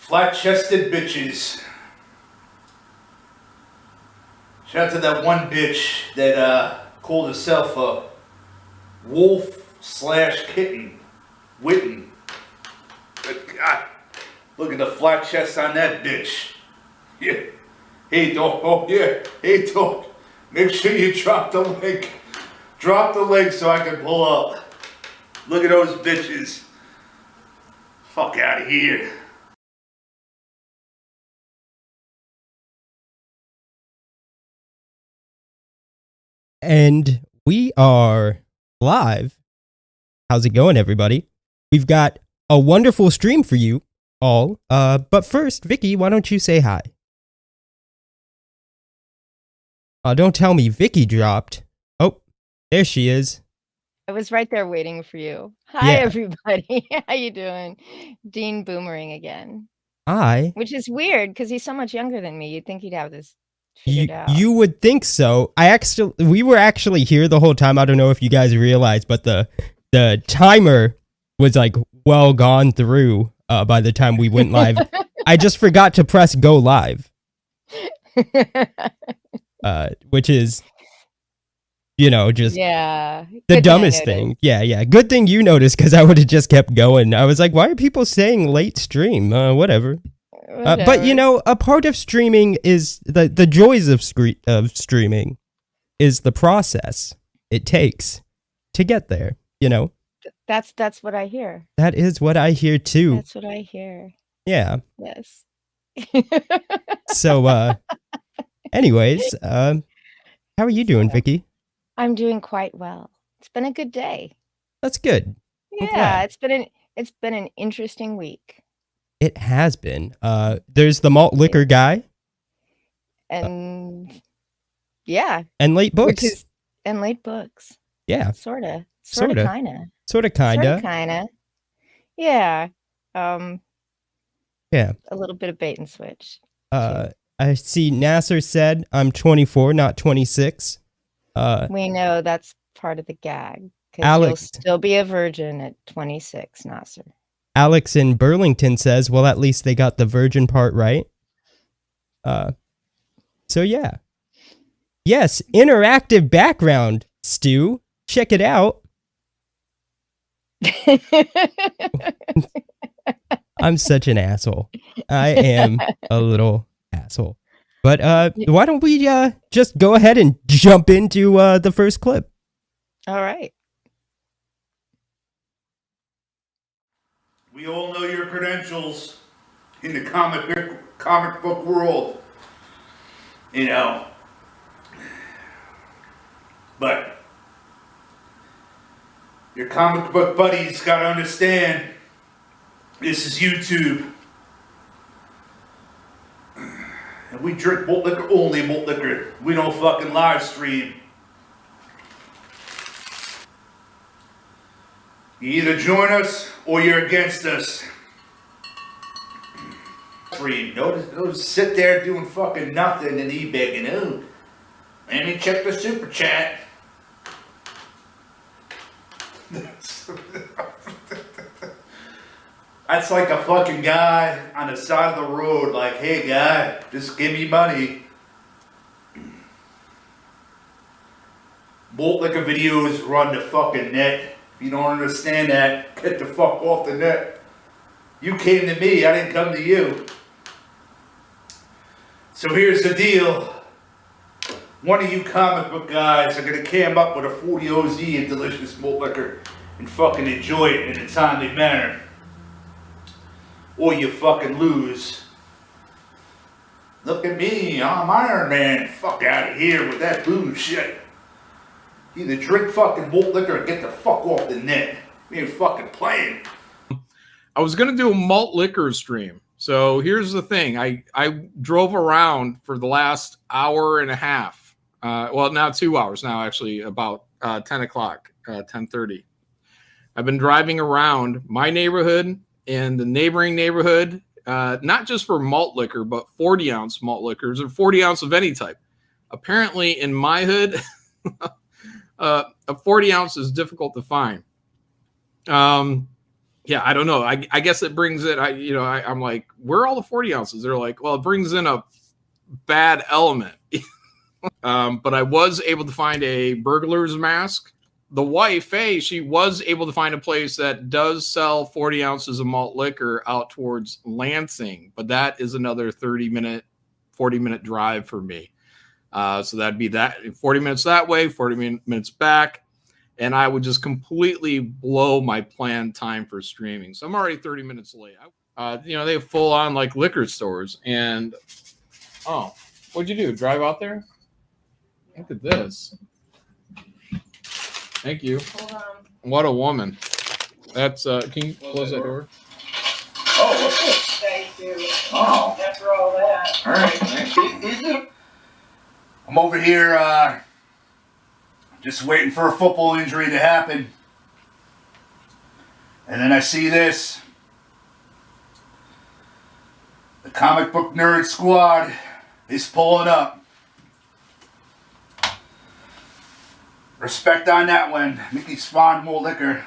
Flat-chested bitches. Shout out to that one bitch that called herself a wolf/kitten. Witten. But God, look at the flat chest on that bitch. Yeah. Hey, dog. Oh, yeah. Hey, dog. Make sure you drop the link. Drop the link so I can pull up. Look at those bitches. Fuck out of here. And we are live. How's it going, everybody? We've got a wonderful stream for you all. But first, Vicky, why don't you say hi? Don't tell me Vicky dropped. Oh, there she is. I was right there waiting for you. Hi, everybody. How you doing? Dean Boomerang again. Which is weird because he's so much younger than me. You'd think he'd have this figured out. You would think so. We were actually here the whole time. I don't know if you guys realized, but the timer was like well gone through by the time we went live. I just forgot to press go live. Which is, just the dumbest thing. Yeah. Good thing you noticed because I would have just kept going. I was like, why are people saying late stream? Whatever. But a part of streaming is the joys of streaming is the process it takes to get there. That's what I hear. That is what I hear too. That's what I hear. Yeah. Yes. So, anyways, how are you doing, Vicky? I'm doing quite well. It's been a good day. That's good. Yeah, it's been an interesting week. It has been. There's the malt liquor guy. And And late books. And late books. Yeah. Sorta, kinda. Yeah. Yeah. A little bit of bait and switch. I see Nassar said I'm 24, not 26. We know that's part of the gag. Alex, you'll still be a virgin at 26, Nassar. Alex in Burlington says, well, at least they got the virgin part right. So yeah. Yes, interactive background, Stu. Check it out. I'm such an asshole. I am a little asshole. But why don't we just go ahead and jump into the first clip? All right. We all know your credentials in the comic book world, But your comic book buddies gotta understand this is YouTube. And we drink malt liquor, only malt liquor. We don't fucking live stream. You either join us or you're against us. Don't sit there doing fucking nothing and e-begging. Oh, let me check the super chat. That's like a fucking guy on the side of the road, like, hey guy, just give me money. Malt liquor videos run the fucking net. If you don't understand that, get the fuck off the net. You came to me, I didn't come to you. So here's the deal. One of you comic book guys are gonna cam up with a 40 OZ and delicious malt liquor and fucking enjoy it in a timely manner. Or you fucking lose. Look at me, I'm Iron Man. Fuck out of here with that bullshit. Either drink fucking malt liquor or get the fuck off the net. We ain't fucking playing. I was going to do a malt liquor stream. So here's the thing. I drove around for the last hour and a half. Well, now 2 hours now, actually, about 10 o'clock, 10:30. I've been driving around my neighborhood and the neighboring neighborhood, not just for malt liquor, but 40-ounce malt liquors or 40 ounce of any type. Apparently, in my hood, a 40 ounce is difficult to find. yeah, I don't know. I guess it brings it. I'm like, where are all the 40 ounces? They're like, well, it brings in a bad element. But I was able to find a burglar's mask. The wife, Faye, she was able to find a place that does sell 40 ounces of malt liquor out towards Lansing, but that is another 40-minute drive for me. So that'd be that 40 minutes that way, 40 minutes back. And I would just completely blow my planned time for streaming. So I'm already 30 minutes late. They have full on like liquor stores. And what'd you do? Drive out there? Look at this. Thank you. Hold on. What a woman. That's can you close that door? Oh, what's this? Thank you. Oh. After all that. All right. Thanks. I'm over here just waiting for a football injury to happen. And then I see this. The comic book nerd squad is pulling up. Respect on that one. Mickey's Fond Malt Liquor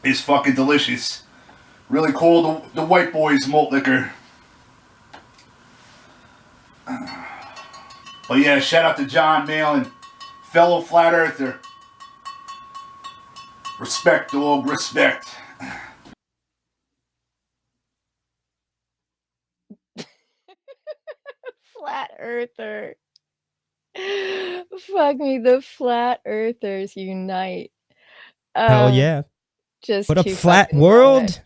is fucking delicious. Really cool, the White Boys Malt Liquor. But yeah, shout out to John Malin, fellow flat earther. Respect, dog, respect. Flat earther. Fuck me, the flat earthers unite. Hell yeah. Just what a too flat fucking world. much.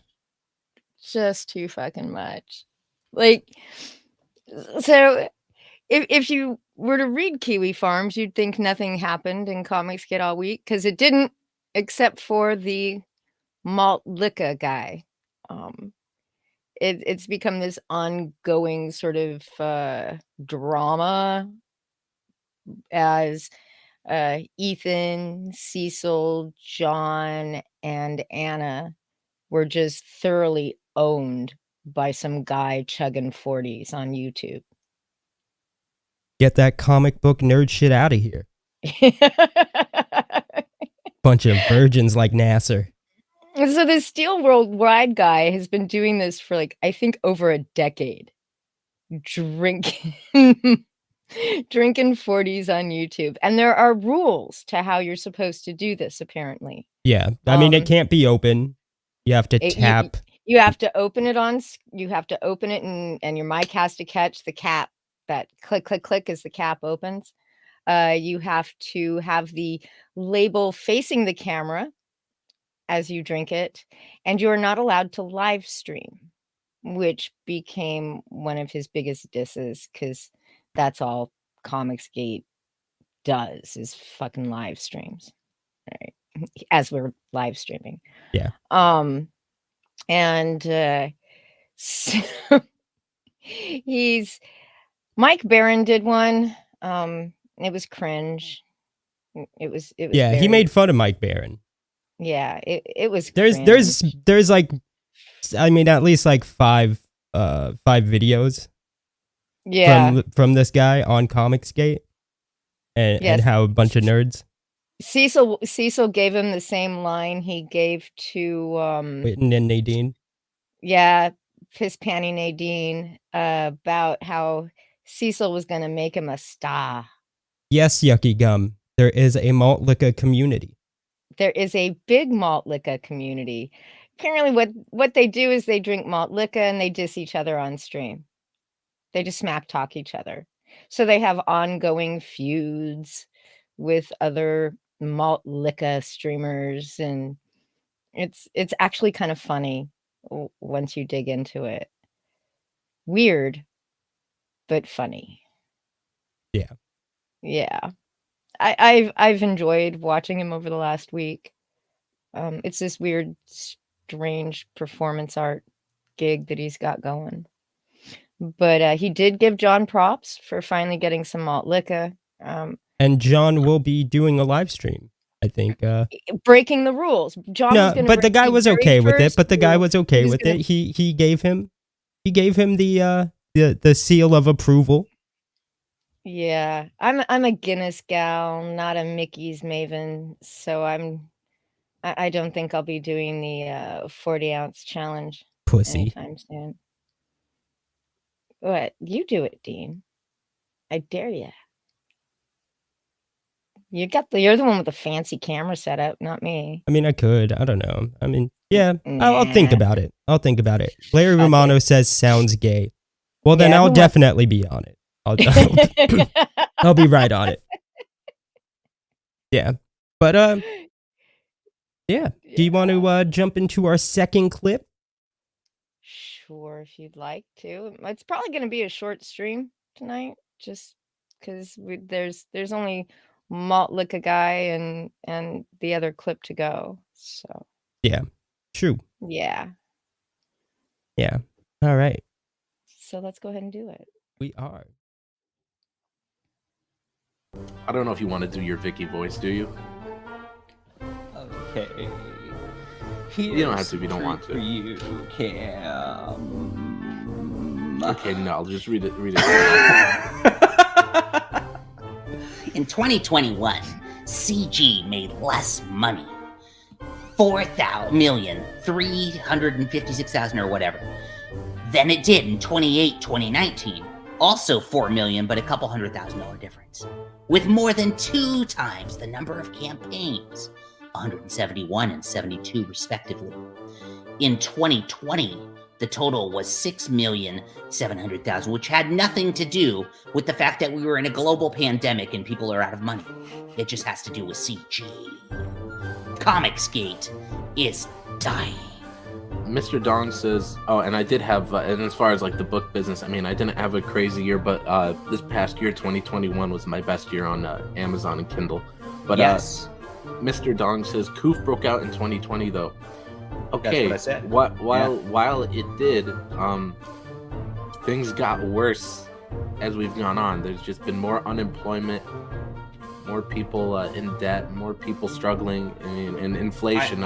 Just too fucking much. Like, so if you were to read Kiwi Farms, you'd think nothing happened in Comics Get all week, because it didn't, except for the malt liquor guy. It's become this ongoing sort of drama as Ethan, Cecil, John, and Anna were just thoroughly owned by some guy chugging 40s on YouTube. Get that comic book nerd shit out of here. Bunch of virgins like Nassar. So the Steel Worldwide guy has been doing this for like, I think, over a decade. Drinking 40s on YouTube. And there are rules to how you're supposed to do this, apparently. Yeah. I mean, it can't be open. You have to tap. You have to open it you have to open it and your mic has to catch the cap. That click, click, click as the cap opens. You have to have the label facing the camera as you drink it. And you are not allowed to live stream, which became one of his biggest disses, because that's all Comicsgate does is fucking live streams, right? As we're live streaming. Yeah. So Mike Barron did one. It was cringe. It was yeah, he made fun of Mike Barron. Yeah, it was cringe. There's like, I mean, at least like five videos from this guy on Comicsgate and how a bunch of nerds. Cecil gave him the same line he gave to Witten and Nadine. Yeah, Piss Panty Nadine, about how Cecil was going to make him a star. Yes, Yucky Gum. There is a malt liquor community. There is a big malt liquor community. Apparently what they do is they drink malt liquor and they diss each other on stream. They just smack talk each other. So they have ongoing feuds with other malt liquor streamers, and it's actually kind of funny once you dig into it. Weird, but funny. Yeah. I've enjoyed watching him over the last week. It's this weird, strange performance art gig that he's got going. But he did give John props for finally getting some malt liquor. And John will be doing a live stream, I think. Breaking the rules. John was but the guy was okay with it. But the guy was okay with it. He gave him the seal of approval. Yeah, I'm a Guinness gal, not a Mickey's maven, so I'm I don't think I'll be doing the 40-ounce challenge Pussy. anytime soon. What? You do it, Dean. I dare you. You're the one with the fancy camera setup, not me. I mean, I could. I don't know. I mean, yeah, I'll think Nah. about it. I'll think about it. Larry Fuck Romano it. says sounds gay. Well, then Yeah, I'll who wa- definitely be on it. I'll be right on it. Yeah. But yeah. Do you want to jump into our second clip? Sure, if you'd like to. It's probably going to be a short stream tonight, just because there's only Malt Liquor Guy and the other clip to go. So Yeah. True. yeah. Yeah. All right. So let's go ahead and do it. We are. I don't know if you want to do your Vicky voice, do you? Okay. You don't have to if you don't want to. For you, Cam. Okay, no, I'll just read it. In 2021, CG made less money, 4,356,000 or whatever, than it did in 2019. Also 4 million, but a couple $100,000 difference, with more than 2 times the number of campaigns, 171 and 72 respectively. In 2020, the total was 6,700,000, which had nothing to do with the fact that we were in a global pandemic and people are out of money. It just has to do with CG. Comicsgate is dying. Mr. Dong says, oh, and I did have, and as far as like the book business, I mean, I didn't have a crazy year, but this past year, 2021, was my best year on Amazon and Kindle. But yes. Mr. Dong says, Koof broke out in 2020, though. Okay, that's what I said. While it did, things got worse as we've gone on. There's just been more unemployment, more people in debt, more people struggling, and inflation.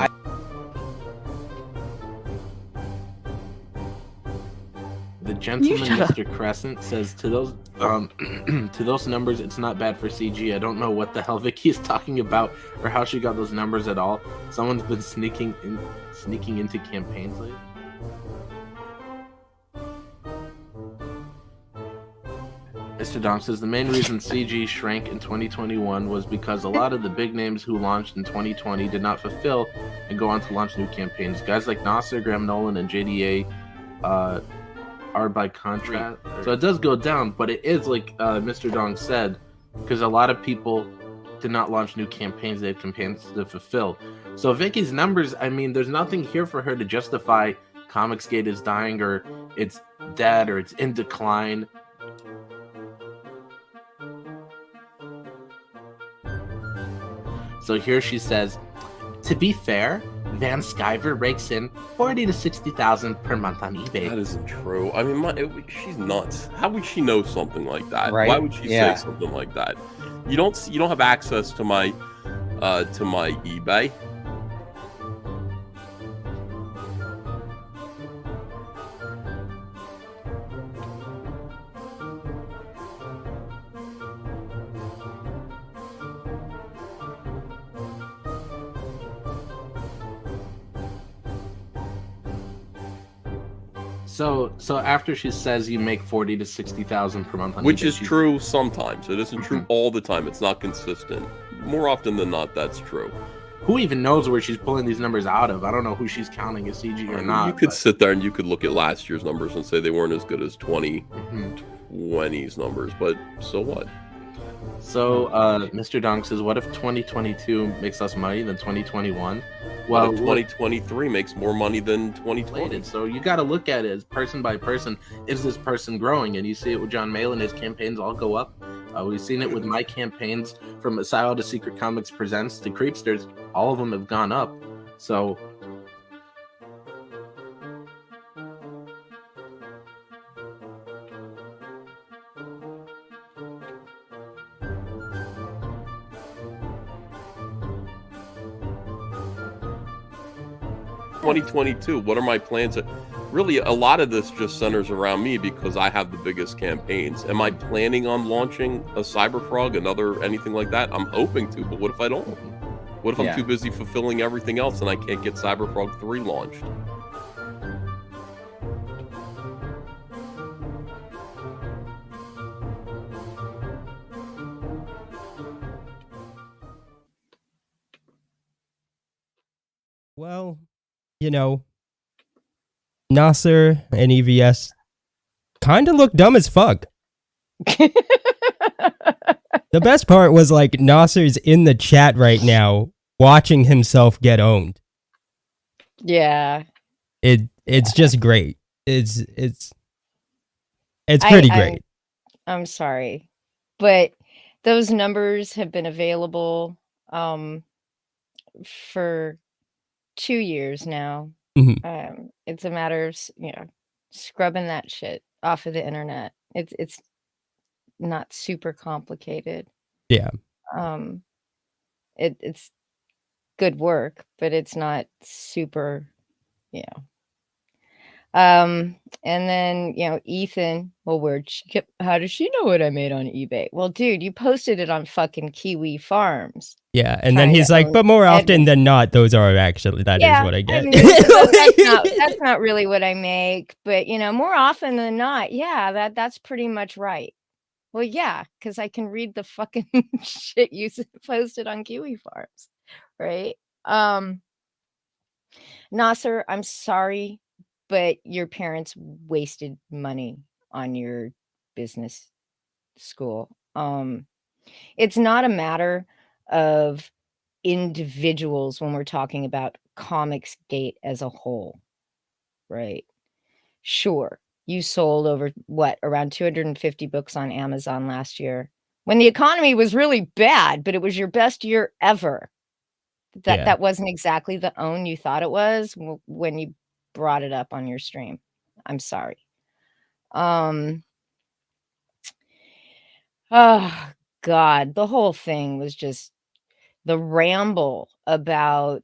The gentleman, Mr. Crescent, says to those to those numbers, it's not bad for CG. I don't know what the hell Vicky is talking about or how she got those numbers at all. Someone's been sneaking into campaigns lately. Mr. Dom says the main reason CG shrank in 2021 was because a lot of the big names who launched in 2020 did not fulfill and go on to launch new campaigns. Guys like Nassar, Graham Nolan, and JDA are by contrast. So it does go down, but it is like Mr. Dong said, because a lot of people did not launch new campaigns. They had campaigns to fulfill. So Vicky's numbers, I mean, there's nothing here for her to justify Comicsgate is dying or it's dead or it's in decline. So here she says, to be fair, Van Sciver rakes in 40 to 60,000 per month on eBay. That isn't true. I mean, she's nuts. How would she know something like that? Right? Why would she say something like that? You don't have access to my eBay. So after she says you make 40 to 60,000 per month on Which eBay, is true sometimes. It isn't true all the time. It's not consistent. More often than not, that's true. Who even knows where she's pulling these numbers out of? I don't know who she's counting as CG or not. You could sit there and you could look at last year's numbers and say they weren't as good as 2020's numbers, but so what? So Mr. Dong says, what if 2022 makes less money than 2021? Well, 2023 makes more money than 2020. So you got to look at it as person by person. Is this person growing? And you see it with John Malin. His campaigns all go up. We've seen it with my campaigns from Asylum to Secret Comics Presents to Creepsters. All of them have gone up. So ...2022, what are my plans? Really, a lot of this just centers around me because I have the biggest campaigns. Am I planning on launching a Cyberfrog, anything like that? I'm hoping to, but what if I don't? What if I'm too busy fulfilling everything else and I can't get Cyberpunk 3 launched? Well, you know, Nassar and EVS kind of look dumb as fuck. The best part was like Nassar's in the chat right now watching himself get owned. Yeah. It's just great. It's pretty great. I'm sorry, but those numbers have been available for 2 years now. It's a matter of scrubbing that shit off of the internet. It's not super complicated. Yeah. It's good work, but it's not super, and then, Ethan, well, how does she know what I made on eBay? Well, dude, you posted it on fucking Kiwi Farms. Yeah, and then he's like, but more often than not, those are actually, that is what I get. I mean, that's not really what I make, but more often than not, yeah, that's pretty much right. Well, yeah, because I can read the fucking shit you posted on Kiwi Farms, right? Nassar, I'm sorry, but your parents wasted money on your business school. It's not a matter of individuals when we're talking about Comicsgate as a whole, right? Sure, you sold over around 250 books on Amazon last year when the economy was really bad, but it was your best year ever. That wasn't exactly the own you thought it was when you brought it up on your stream. I'm sorry. Oh God, the whole thing was just the ramble about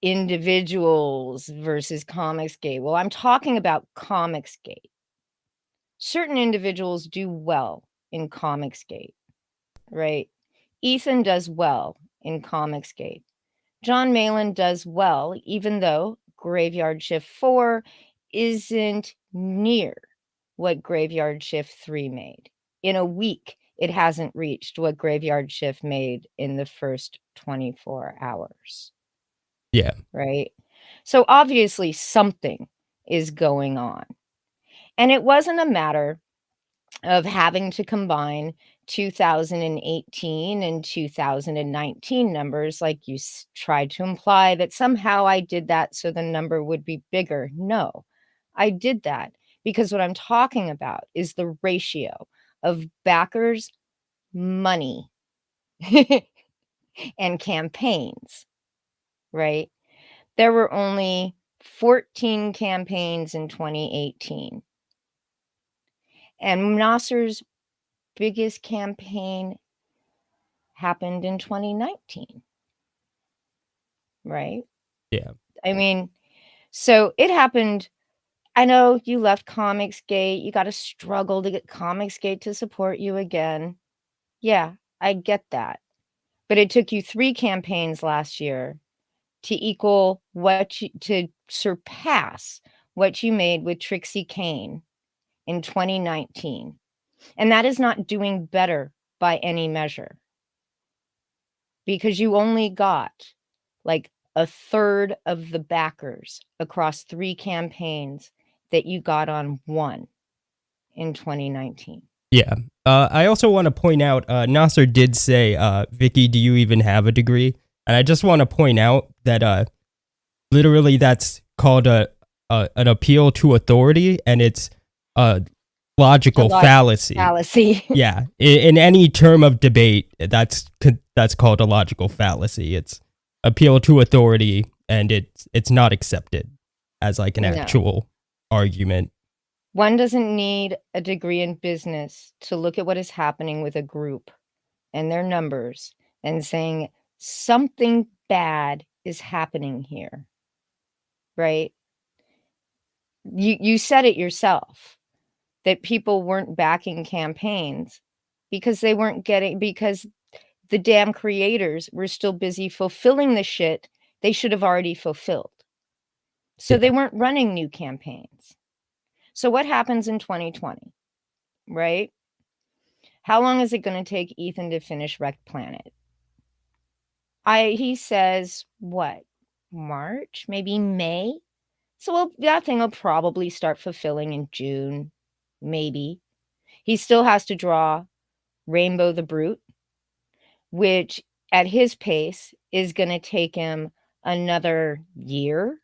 individuals versus Comicsgate. Well, I'm talking about Comicsgate. Certain individuals do well in Comicsgate, right? Ethan does well in Comicsgate. John Malin does well, even though Graveyard Shift 4 isn't near what Graveyard Shift 3 made. In a week, it hasn't reached what Graveyard Shift made in the first 24 hours. Yeah. Right? So obviously something is going on. And it wasn't a matter of having to combine 2018 and 2019 numbers like you tried to imply that somehow I did that so the number would be bigger. No, I did that because what I'm talking about is the ratio of backers, money, and campaigns, right? There were only 14 campaigns in 2018. And Nassar's biggest campaign happened in 2019. Right? Yeah. I mean, so it happened. I know you left Comicsgate. You got to struggle to get Comicsgate to support you again. Yeah, I get that. But it took you 3 campaigns last year to equal to surpass what you made with Trixie Kane in 2019. And that is not doing better by any measure. Because you only got like a third of the backers across 3 campaigns that you got on one in 2019. Yeah. I also want to point out, Nassar did say, Vicky, do you even have a degree? And I just want to point out that literally that's called an appeal to authority, and it's a logical fallacy. Yeah. In any term of debate, that's called a logical fallacy. It's appeal to authority, and it's not accepted as like an actual argument. One doesn't need a degree in business to look at what is happening with a group and their numbers and saying something bad is happening here. Right? You said it yourself that people weren't backing campaigns because they the damn creators were still busy fulfilling the shit they should have already fulfilled. So Yeah. they weren't running new campaigns. So what happens in 2020, right? How long is it going to take Ethan to finish Wrecked Planet? He says, what, March, maybe May? So that thing will probably start fulfilling in June, maybe. He still has to draw Rainbow the Brute, which at his pace is going to take him another year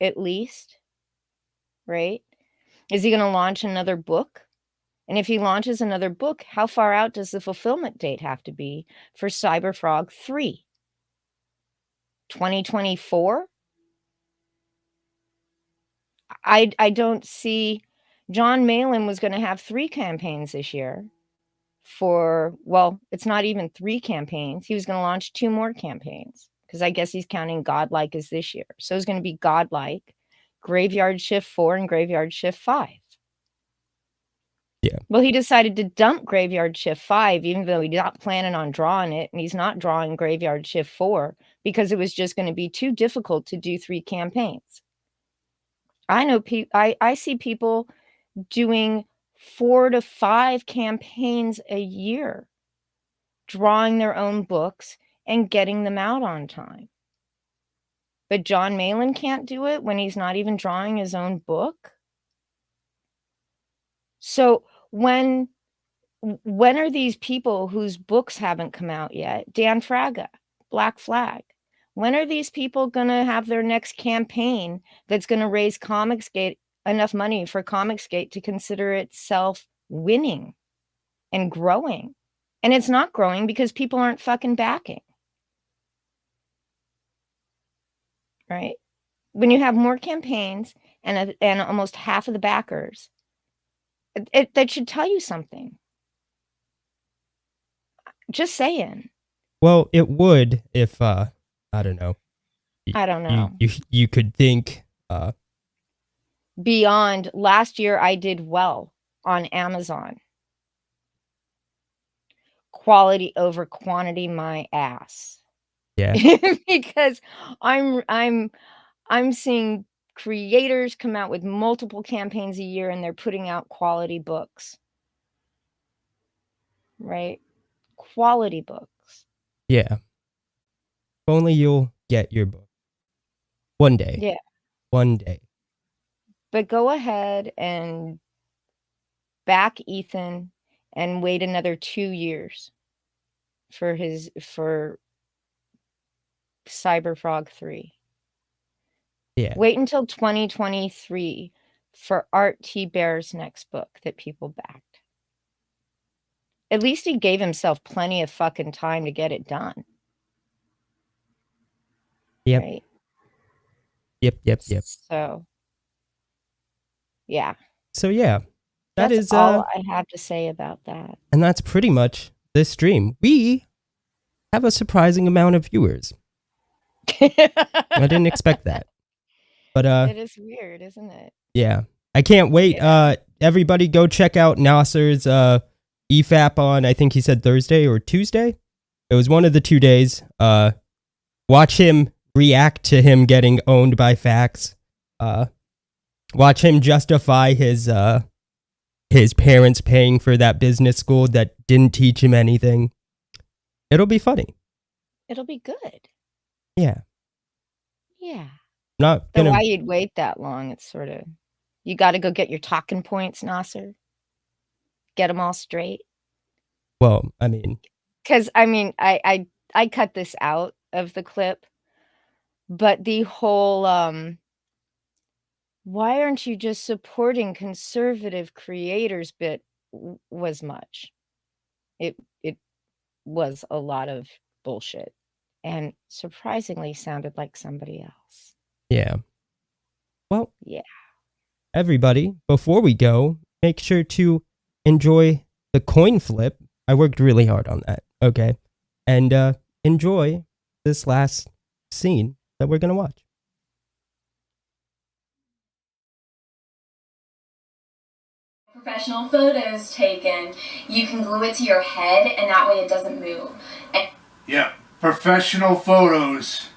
at least, right? Is he going to launch another book? And if he launches another book, how far out does the fulfillment date have to be for Cyberfrog 3? 2024? I don't see. John Malin was going to have 3 campaigns this year it's not even 3 campaigns. He was going to launch 2 more campaigns because I guess he's counting Godlike as this year. So it's going to be Godlike, Graveyard Shift 4, and Graveyard Shift 5. Yeah. Well, he decided to dump Graveyard Shift 5, even though he's not planning on drawing it, and he's not drawing Graveyard Shift 4 because it was just going to be too difficult to do 3 campaigns. I know I see people doing 4 to 5 campaigns a year, drawing their own books and getting them out on time. But John Malin can't do it when he's not even drawing his own book. So when are these people whose books haven't come out yet? Dan Fraga, Black Flag. When are these people going to have their next campaign that's going to raise Comicsgate enough money for Comicsgate to consider itself winning and growing? And it's not growing because people aren't fucking backing. Right? When you have more campaigns and almost half of the backers, that should tell you something. Just saying. Well, it would if I don't know. I don't know. You could think beyond last year I did well on Amazon. Quality over quantity, my ass. Yeah. Because I'm seeing creators come out with multiple campaigns a year and they're putting out quality books. Right? Quality books. Yeah. If only you'll get your book. One day. Yeah. One day. But go ahead and back Ethan and wait another 2 years for Cyberfrog 3. Yeah. Wait until 2023 for Art T. Bear's next book that people backed. At least he gave himself plenty of fucking time to get it done. Yep. Right? Yep. So, yeah. So, yeah. That's all I have to say about that. And that's pretty much this stream. We have a surprising amount of viewers. I didn't expect that. But it is weird, isn't it? Yeah. I can't wait. Yeah. Everybody go check out Nassar's EFAP on, I think he said Thursday or Tuesday. It was one of the 2 days. Watch him react to him getting owned by Fax. Watch him justify his parents paying for that business school that didn't teach him anything. It'll be funny. It'll be good. Yeah. Yeah. Not gonna... why you'd wait that long? It's sort of, you got to go get your talking points, Nassar. Get them all straight. Well, I mean, because I cut this out of the clip, but the whole why aren't you just supporting conservative creators bit was much. It was a lot of bullshit and surprisingly sounded like somebody else. Yeah. Well, yeah. Everybody, before we go, make sure to enjoy the coin flip. I worked really hard on that. Okay. And enjoy this last scene that we're going to watch. professional photos taken, you can glue it to your head, and that way it doesn't move. Yeah, professional photos.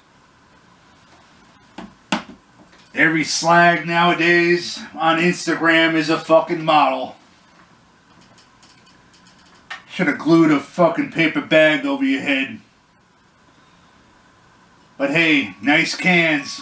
Every slag nowadays on Instagram is a fucking model. Should have glued a fucking paper bag over your head. But hey, nice cans.